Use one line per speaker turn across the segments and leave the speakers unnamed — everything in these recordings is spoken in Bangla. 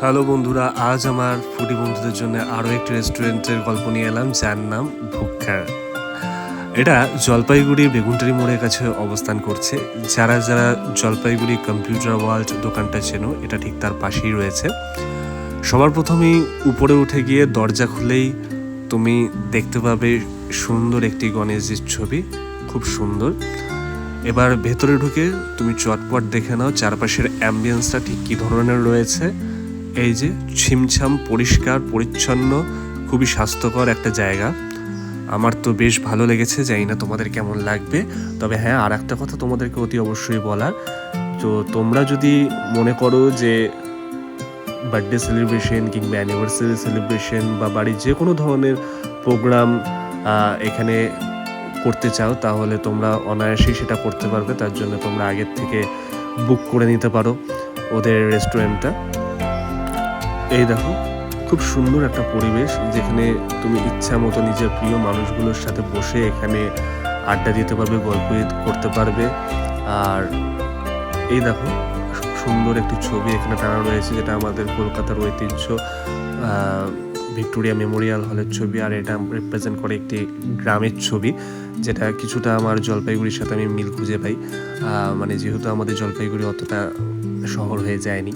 হ্যালো বন্ধুরা, আজ আমার ফুডি বন্ধুদের জন্য আরও একটি রেস্টুরেন্টের গল্প নিয়ে এলাম, যার নাম ভুক্কার। এটা জলপাইগুড়ি বেগুনটারি মোড়ের কাছে অবস্থান করছে। যারা যারা জলপাইগুড়ি কম্পিউটার ওয়ার্ল্ড দোকানটা চেনো, এটা ঠিক তার পাশেই রয়েছে। সবার প্রথমেই উপরে উঠে গিয়ে দরজা খুলেই তুমি দেখতে পাবে সুন্দর একটি গণেশজির ছবি, খুব সুন্দর। এবার ভেতরে ঢুকে তুমি চটপট দেখে নাও চারপাশের অ্যাম্বিয়েন্সটা ঠিক কী ধরনের রয়েছে। এই যে ছিমছাম, পরিষ্কার পরিচ্ছন্ন, খুবই স্বাস্থ্যকর একটা জায়গা। আমার তো বেশ ভালো লেগেছে, জানি না তোমাদের কেমন লাগবে। তবে হ্যাঁ, আর একটা কথা তোমাদেরকে অতি অবশ্যই বলার, তো তোমরা যদি মনে করো যে বার্থডে সেলিব্রেশন কিংবা অ্যানিভার্সারি সেলিব্রেশন বা বাড়ির যে কোনো ধরনের প্রোগ্রাম এখানে করতে চাও, তাহলে তোমরা অনায়াসেই সেটা করতে পারবে। তার জন্য তোমরা আগের থেকে বুক করে নিতে পারো ওদের রেস্টুরেন্টটা। এই দেখো, খুব সুন্দর একটা পরিবেশ, যেখানে তুমি ইচ্ছা মতো নিজের প্রিয় মানুষগুলোর সাথে বসে এখানে আড্ডা দিতে পারবে, গল্প করতে পারবে। আর এই দেখো, সুন্দর একটি ছবি এখানে টানা রয়েছে, যেটা আমাদের কলকাতার ঐতিহ্য ভিক্টোরিয়া মেমোরিয়াল হলের ছবি। আর এটা রিপ্রেজেন্ট করে একটি গ্রামের ছবি, যেটা কিছুটা আমার জলপাইগুড়ির সাথে আমি মিল খুঁজে পাই। মানে যেহেতু আমাদের জলপাইগুড়ি অতটা শহর হয়ে যায়নি।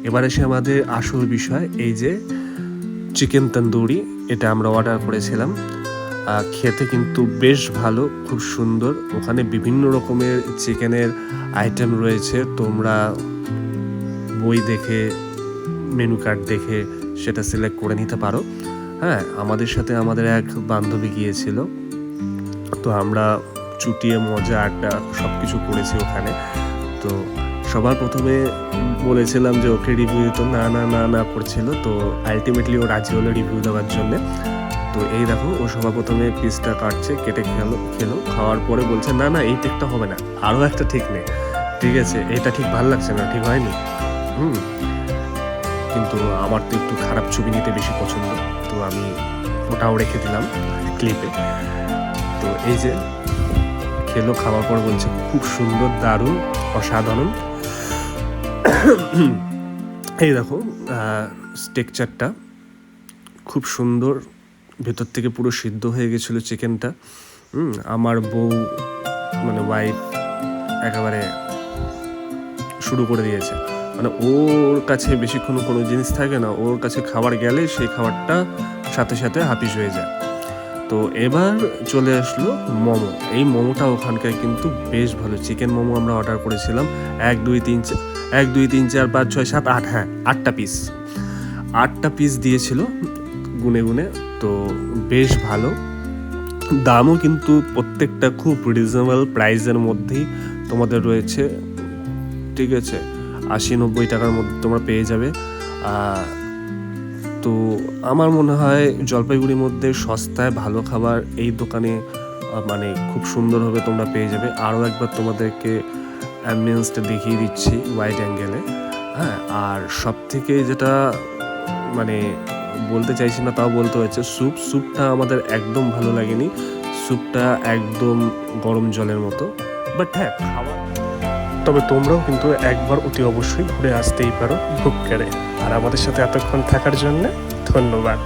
এবার এসে আমাদের আসল বিষয়, এই যে চিকেন তন্দুরি, এটা আমরা অর্ডার করেছিলাম। খেতে কিন্তু বেশ ভালো, খুব সুন্দর। ওখানে বিভিন্ন রকমের চিকেনের আইটেম রয়েছে, তোমরা বই দেখে, মেনু কার্ড দেখে সেটা সিলেক্ট করে নিতে পারো। হ্যাঁ, আমাদের সাথে আমাদের এক বান্ধবী গিয়েছিল, তো আমরা চুটিয়ে মজা আড্ডা সব কিছু করেছি ওখানে। তো সবার প্রথমে বলেছিলাম যে ওকে রিভিউ দিত, না না না না করছিল। তো আলটিমেটলি ও রাজি হলো রিভিউ দেওয়ার জন্যে। তো এই দেখো, ও সবার প্রথমে পিসটা কাটছে, কেটে খেলো। খাওয়ার পরে বলছে, না না এই টেকটা হবে না, আরও একটা ঠিক নেই, ঠিক আছে এটা ঠিক ভালো লাগছে না, ঠিক হয়নি। কিন্তু আমার তো একটু খারাপ ছবি নিতে বেশি পছন্দ, তো আমি ওটাও রেখে দিলাম ক্লিপে। তো এই যে খেলো, খাওয়ার পর বলছে খুব সুন্দর, দারুণ, অসাধারণ। এই দেখো, স্টেকচারটা খুব সুন্দর, ভেতর থেকে পুরো সিদ্ধ হয়ে গেছিলো চিকেনটা। আমার বউ, মানে ওয়াইফ, একেবারে শুরু করে দিয়েছে। মানে ওর কাছে বেশিক্ষণ কোনো জিনিস থাকে না, ওর কাছে খাবার গেলে সেই খাবারটা সাথে সাথে হাপিস হয়ে যায়। তো এবার চলে আসলো মোমো। এই মোমোটা ওখানকার কিন্তু বেশ ভালো। চিকেন মোমো আমরা অর্ডার করেছিলাম 1 2 3 4 5 6 7 8, হ্যাঁ 8টা পিস দিয়েছিল গুনে গুনে। তো বেশ ভালো, দামও কিন্তু প্রত্যেকটা খুব রিজনেবল প্রাইসের মধ্যেই তোমাদের রয়েছে, ঠিক আছে। 80-90 টাকার মধ্যে তোমরা পেয়ে যাবে। তো আমার মনে হয় জলপাইগুড়ির মধ্যে সস্তায় ভালো খাবার এই দোকানে মানে খুব সুন্দরভাবে তোমরা পেয়ে যাবে। আরও একবার তোমাদেরকে অ্যাম্বিয়েন্সটা দেখিয়ে দিচ্ছি ওয়াইড অ্যাঙ্গেলে। হ্যাঁ, আর সব থেকে যেটা মানে বলতে চাইছি না, তাও বলতে হচ্ছে, স্যুপটা আমাদের একদম ভালো লাগেনি। স্যুপটা একদম গরম জলের মতো। বাট হ্যাঁ, খাবার, তবে তোমরাও কিন্তু একবার অতি অবশ্যই ঘুরে আসতেই পারো ভুক্কারে। আর আমাদের সাথে এতক্ষণ থাকার জন্য ধন্যবাদ।